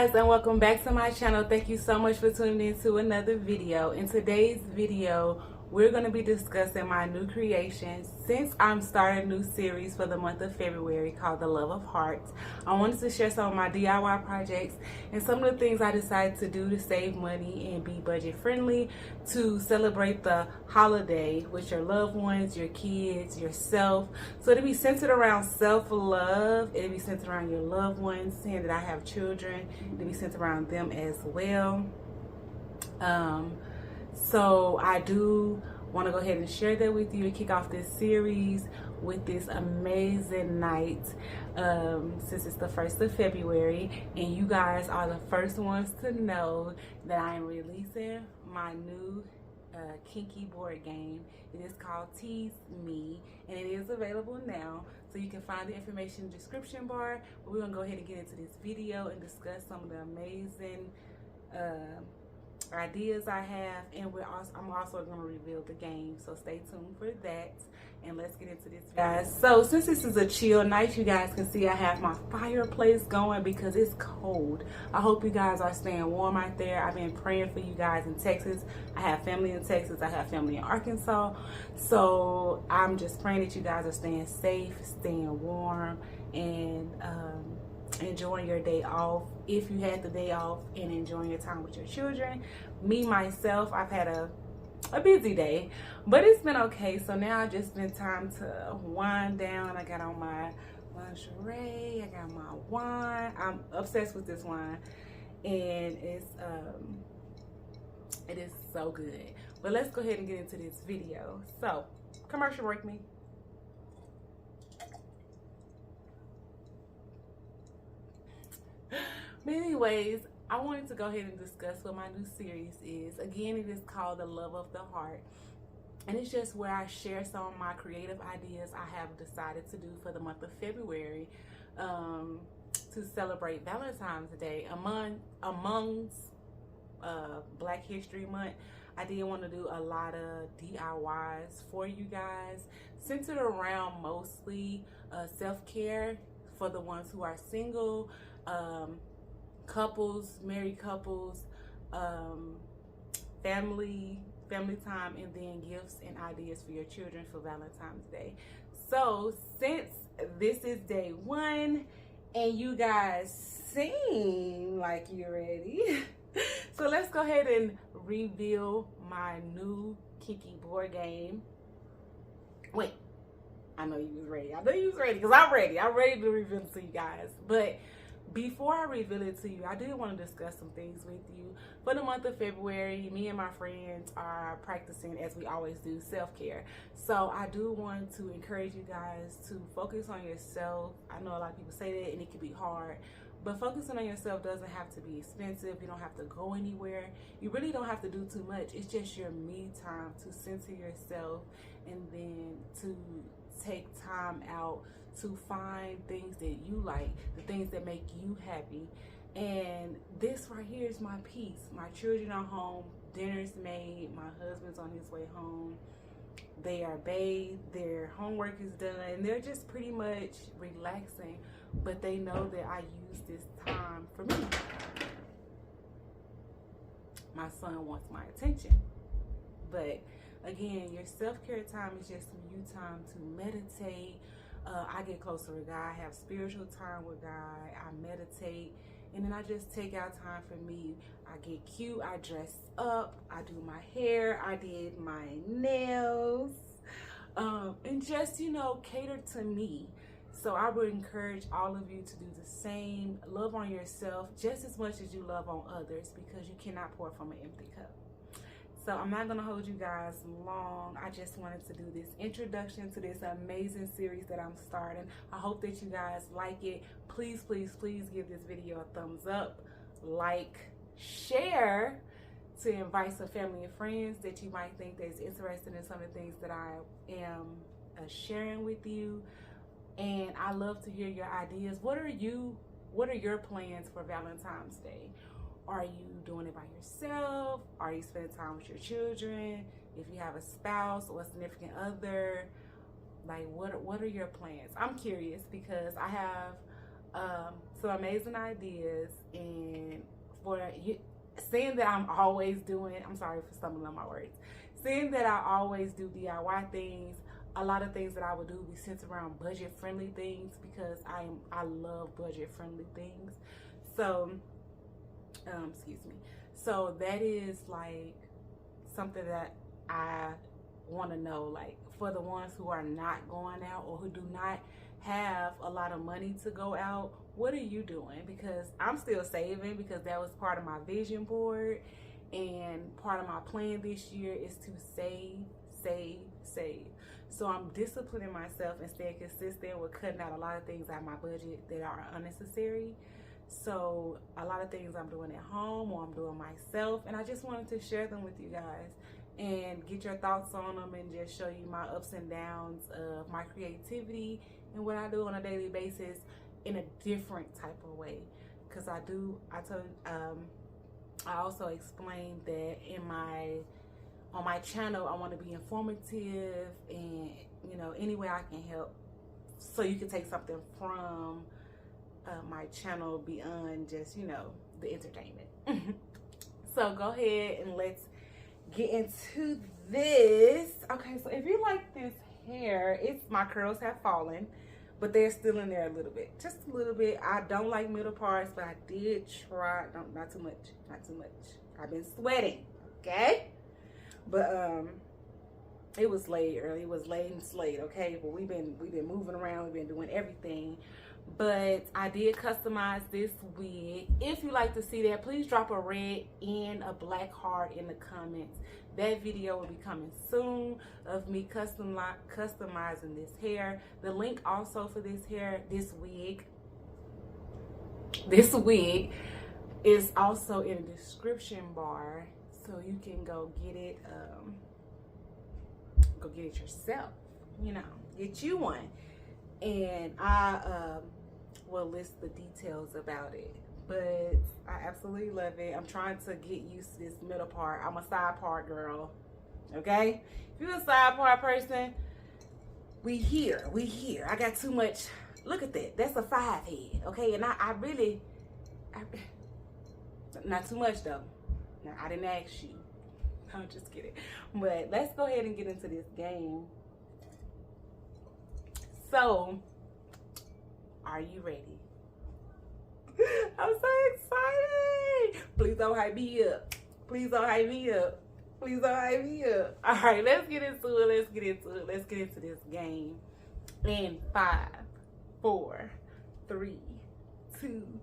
guys, and welcome back to my channel. Thank you so much for tuning in to another video. In today's video, we're going to be discussing my new creation. Since I'm starting a new series for the month of February called The Love of Hearts, I wanted to share some of my DIY projects and some of the things I decided to do to save money and be budget friendly to celebrate the holiday with your loved ones, your kids, yourself. So it'll be centered around self-love. It'll be centered around your loved ones, seeing that I have children. It'll be centered around them as well. So I do want to go ahead and share that with you and kick off this series with this amazing night, since it's the 1st of February and you guys are the first ones to know that I am releasing my new kinky board game. It is called Tease Me and it is available now, so you can find the information in the description bar. But we're gonna go ahead and get into this video and discuss some of the amazing ideas I have, and I'm also going to reveal the game, so stay tuned for that. And let's get into this, guys. So since this is a chill night, you guys can see I have my fireplace going because it's cold. I hope you guys are staying warm out there. I've been praying for you guys in Texas. I have family in Texas. I have family in Arkansas, so I'm just praying that you guys are staying safe, staying warm, and enjoying your day off if you had the day off, and enjoying your time with your children. Me myself, I've had a busy day, but it's been okay. So now I just been time to wind down. I got on my lingerie, I got my wine. I'm obsessed with this wine, and it is so good. But let's go ahead and get into this video. So commercial break me. But anyways, I wanted to go ahead and discuss what my new series is. Again, it is called The Love of the Heart. And it's just where I share some of my creative ideas I have decided to do for the month of February, to celebrate Valentine's Day. Amongst Black History Month, I did want to do a lot of DIYs for you guys, centered around mostly self-care for the ones who are single, couples, married couples, family time, and then gifts and ideas for your children for Valentine's Day. So since this is day one and you guys seem like you're ready, so let's go ahead and reveal my new kinky board game. Wait, I know you was ready. I know you was ready because I'm ready. I'm ready to reveal it to you guys. But before I reveal it to you, I did want to discuss some things with you. For the month of February, me and my friends are practicing, as we always do, self-care. So I do want to encourage you guys to focus on yourself. I know a lot of people say that and it can be hard, but focusing on yourself doesn't have to be expensive. You don't have to go anywhere. You really don't have to do too much. It's just your me time to center yourself, and then to take time out to find things that you like, the things that make you happy. And this right here is my peace. My children are home, dinner's made, my husband's on his way home, they are bathed, their homework is done, and they're just pretty much relaxing, but they know that I use this time for me. My son wants my attention, but again, your self-care time is just you time to meditate. I get closer with God. I have spiritual time with God. I meditate, and then I just take out time for me. I get cute. I dress up. I do my hair. I did my nails, and just, you know, cater to me. So I would encourage all of you to do the same. Love on yourself just as much as you love on others, because you cannot pour from an empty cup. So I'm not going to hold you guys long. I just wanted to do this introduction to this amazing series that I'm starting. I hope that you guys like it. Please, please, please give this video a thumbs up, like, share, to invite some family and friends that you might think that's interested in some of the things that I am sharing with you. And I love to hear your ideas. What are your plans for Valentine's Day? Are you doing it by yourself? Are you spending time with your children? If you have a spouse or a significant other, like what are your plans? I'm curious because I have some amazing ideas, and for you, seeing that I'm always doing, I'm sorry for stumbling on my words, seeing that I always do DIY things, a lot of things that I would do be centered around budget friendly things, because I love budget friendly things. So excuse me. So that is like something that I want to know, like for the ones who are not going out or who do not have a lot of money to go out, what are you doing? Because I'm still saving, because that was part of my vision board, and part of my plan this year is to save. So I'm disciplining myself and staying consistent with cutting out a lot of things out of my budget that are unnecessary. So a lot of things I'm doing at home or I'm doing myself, and I just wanted to share them with you guys and get your thoughts on them, and just show you my ups and downs of my creativity and what I do on a daily basis in a different type of way. Because I also explained that on my channel, I want to be informative, and any way I can help, so you can take something from my channel beyond just the entertainment. So go ahead and let's get into this. Okay, so if you like this hair, my curls have fallen, but they're still in there a little bit, just a little bit. I don't like middle parts, but I did try. Not too much. I've been sweating, okay? But it was laid early. It was laid and slayed, okay? But we've been moving around. We've been doing everything. But I did customize this wig. If you like to see that, please drop a red and a black heart in the comments. That video will be coming soon of me customizing this hair. The link also for this wig is also in the description bar, so you can go get it. Go get it yourself. Get you one, and I will list the details about it. But I absolutely love it. I'm trying to get used to this middle part. I'm a side part girl, okay? If you're a side part person, we here. I got too much. Look at that. That's a 5 head, okay? And I really, not too much though. Now, I didn't ask you. I'm just kidding. But let's go ahead and get into this game. So, are you ready? I'm so excited. Please don't hype me up. Please don't hype me up. Please don't hype me up. All right, let's get into it. Let's get into this game. In 5, 4, 3, 2,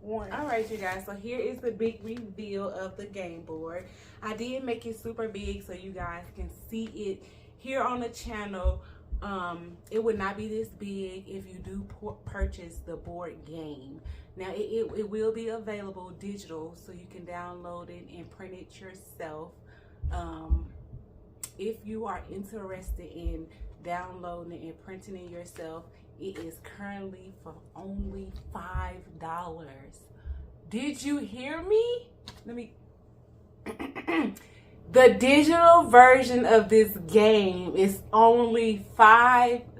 1. All right, you guys. So here is the big reveal of the game board. I did make it super big so you guys can see it here on the channel. It would not be this big if you do purchase the board game. Now it will be available digital, so you can download it and print it yourself. If you are interested in downloading and printing it yourself, it is currently for only $5. Did you hear me? Let me the digital version of this game is only $5.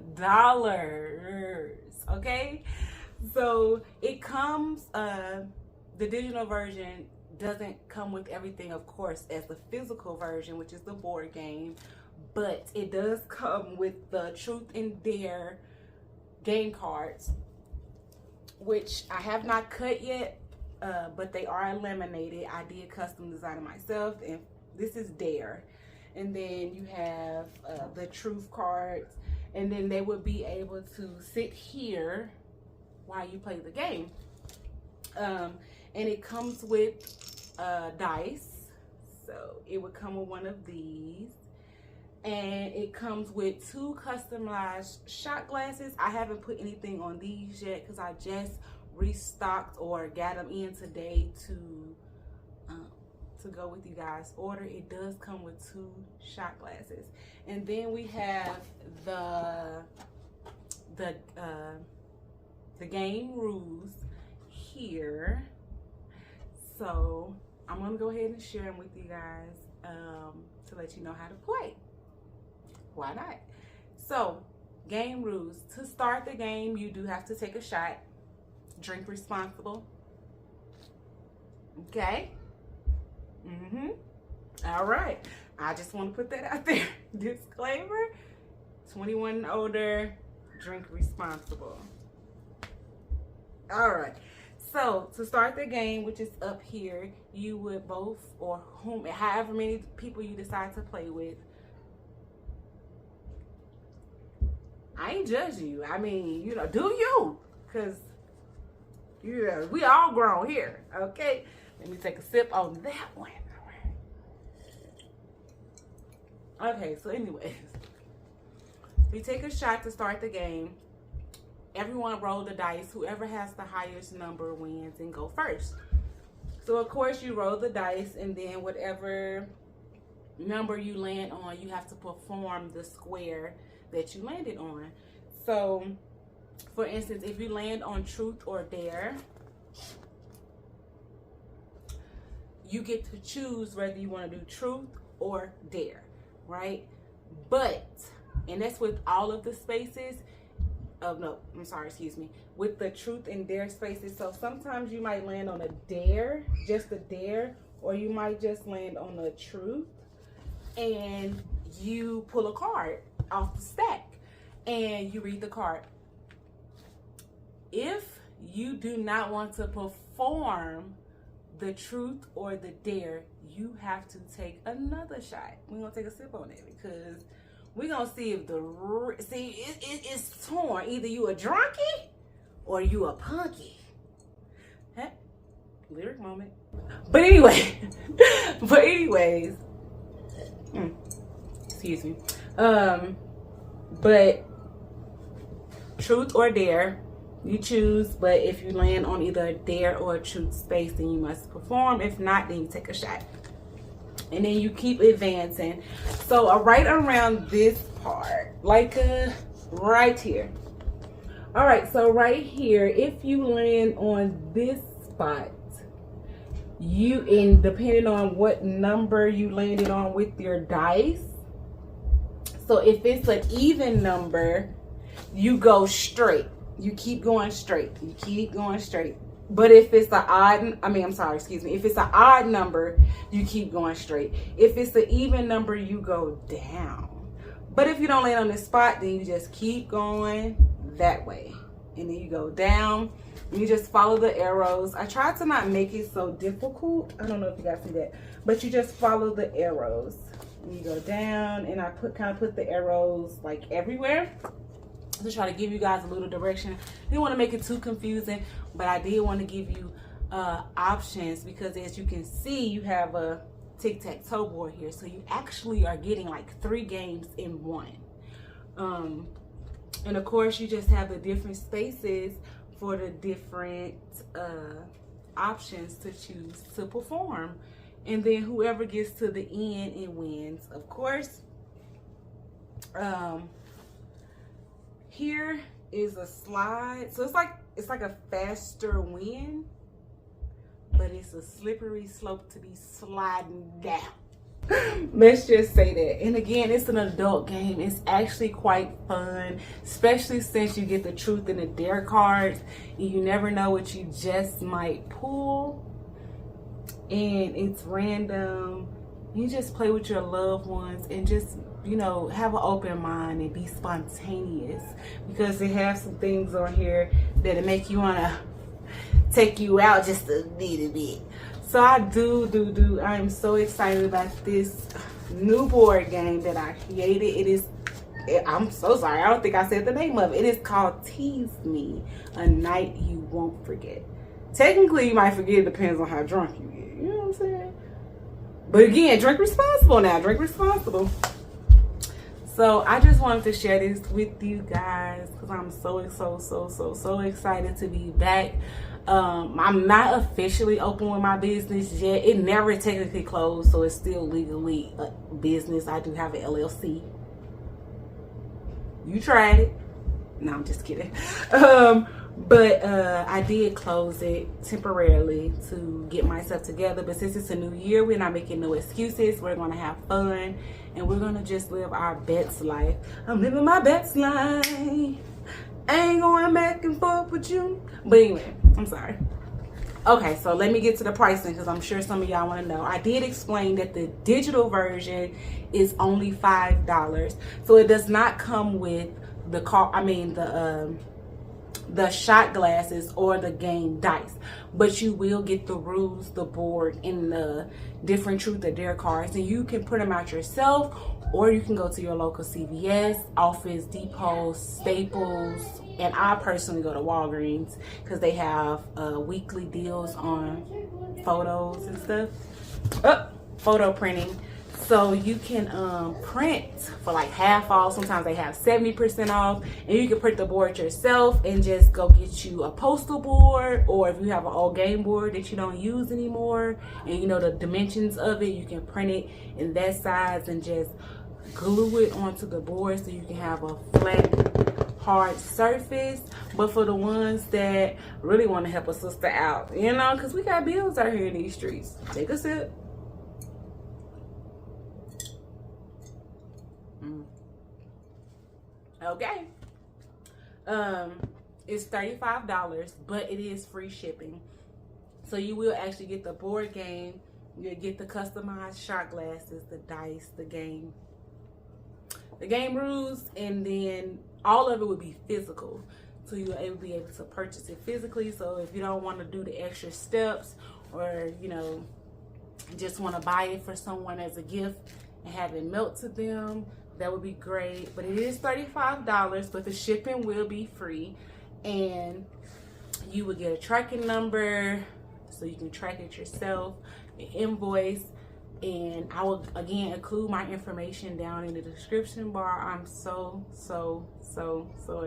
Okay, so it comes the digital version doesn't come with everything, of course, as the physical version, which is the board game, but it does come with the Truth and Dare game cards, which I have not cut yet, but they are laminated. I did custom design it myself, and this is Dare. And then you have the Truth cards, and then they would be able to sit here while you play the game. And it comes with dice, so it would come with one of these. And it comes with 2 customized shot glasses. I haven't put anything on these yet because I just restocked or got them in today to go with you guys' order. It does come with 2 shot glasses. And then we have the game rules here. So I'm gonna go ahead and share them with you guys to let you know how to play. Why not? So, game rules. To start the game, you do have to take a shot. drink responsible. Okay? All right. I just want to put that out there. Disclaimer, 21 and older, drink responsible. All right. So to start the game, which is up here, you would both, or however many people you decide to play with. I ain't judging you. I mean, you know, do you? Because we all grown here. Okay. Let me take a sip on that one. Okay, so anyways, we take a shot to start the game. Everyone roll the dice. Whoever has the highest number wins and go first. So of course you roll the dice, and then whatever number you land on, you have to perform the square that you landed on. So for instance, if you land on truth or dare, you get to choose whether you want to do truth or dare, right? But, and that's with all of the spaces. No, I'm sorry, excuse me. With the truth and dare spaces. So sometimes you might land on a dare, just a dare, or you might just land on a truth, and you pull a card off the stack and you read the card. If you do not want to perform the truth or the dare, you have to take another shot. We're gonna take a sip on it because we're gonna see if it's torn. Either you a drunkie or you a punky. Huh? Lyric moment. But anyway, excuse me. But truth or dare, you choose. But if you land on either a dare or a truth space, then you must perform. If not, then you take a shot. And then you keep advancing. So right around this part, like right here. All right, so right here, if you land on this spot, and depending on what number you landed on with your dice, so if it's an even number, you go straight. You keep going straight. You keep going straight. But if it's an odd, if it's an odd number, you keep going straight. If it's an even number, you go down. But if you don't land on this spot, then you just keep going that way. And then you go down. And you just follow the arrows. I tried to not make it so difficult. I don't know if you guys see that. But you just follow the arrows. And you go down, and I kind of put the arrows like everywhere to try to give you guys a little direction. I didn't want to make it too confusing, but I did want to give you options, because as you can see, you have a tic-tac-toe board here, so you actually are getting like 3 games in one. And of course, you just have the different spaces for the different options to choose to perform, and then whoever gets to the end and wins. Of course, here is a slide, so it's like a faster win, but it's a slippery slope to be sliding down. Let's just say that. And again, it's an adult game. It's actually quite fun, especially since you get the truth and the dare cards, and you never know what you just might pull, and it's random. You just play with your loved ones and just, you know, have an open mind and be spontaneous, because they have some things on here that'll make you want to take you out just a little bit. So I I am so excited about this new board game that I created. I'm so sorry, I don't think I said the name of it. It is called Tease Me, A Night You Won't Forget. Technically, you might forget. It depends on how drunk you get. You know what I'm saying? But again, drink responsible now. Drink responsible. So I just wanted to share this with you guys because I'm so excited to be back. I'm not officially open with my business yet. It never technically closed, so it's still legally a business. I do have an LLC. You tried it. No, I'm just kidding. But I did close it temporarily to get myself together. But since it's a new year, we're not making no excuses. We're going to have fun, and we're going to just live our best life. I'm living my best life. I ain't going back and forth with you. But anyway, I'm sorry. Okay, so let me get to the pricing because I'm sure some of y'all want to know. I did explain that the digital version is only $5. So it does not come with the the shot glasses or the game dice, but you will get the rules, the board, and the different truth or dare cards, and you can print them out yourself, or you can go to your local CVS, Office Depot, Staples, and I personally go to Walgreens because they have weekly deals on photos and stuff. Photo printing. So you can print for like half off. Sometimes they have 70% off, and you can print the board yourself and just go get you a postal board, or if you have an old game board that you don't use anymore and you know the dimensions of it, you can print it in that size and just glue it onto the board so you can have a flat, hard surface. But for the ones that really want to help a sister out, you know, because we got bills out here in these streets. Take a sip. Okay. It's $35, but it is free shipping. So you will actually get the board game, you'll get the customized shot glasses, the dice, the game rules, and then all of it would be physical. So you'll be able to purchase it physically. So if you don't want to do the extra steps, or you know, just want to buy it for someone as a gift and have it melt to them, that would be great. But it is $35, but the shipping will be free, and you would get a tracking number so you can track it yourself, an invoice, and I will again include my information down in the description bar. I'm so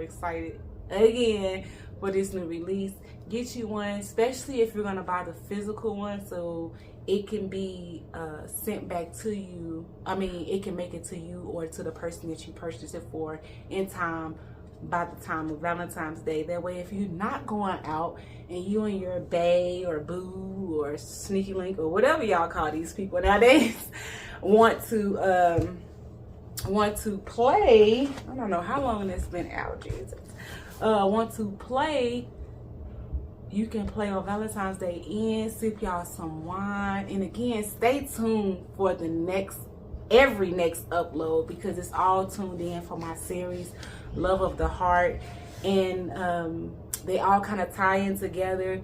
excited again for this new release. Get you one, especially if you're gonna buy the physical one, so it can be sent back to you. I mean, it can make it to you or to the person that you purchased it for in time, by the time of Valentine's Day. That way, if you're not going out and you and your bae or boo or sneaky link or whatever y'all call these people nowadays want to play, I don't know how long it's been out, Jesus, want to play, you can play on Valentine's Day and sip y'all some wine. And again, stay tuned for the every next upload, because it's all tuned in for my series Love of the Heart, and they all kind of tie in together,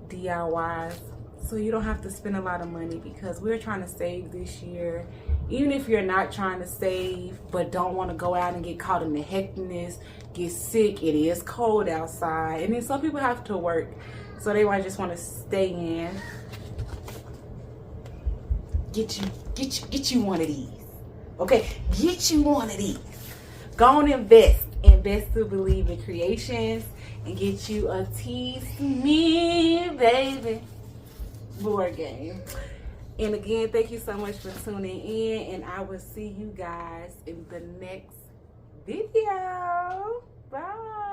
DIYs, so you don't have to spend a lot of money, because we're trying to save this year. Even if you're not trying to save but don't want to go out and get caught in the hecticness, get sick, it is cold outside, and then some people have to work, so they might just want to stay in. Get you one of these. Okay, get you one of these. Go on, invest to Believe in Creations, and get you a Tease Me Baby board game. And again, thank you so much for tuning in, and I will see you guys in the next video. Bye.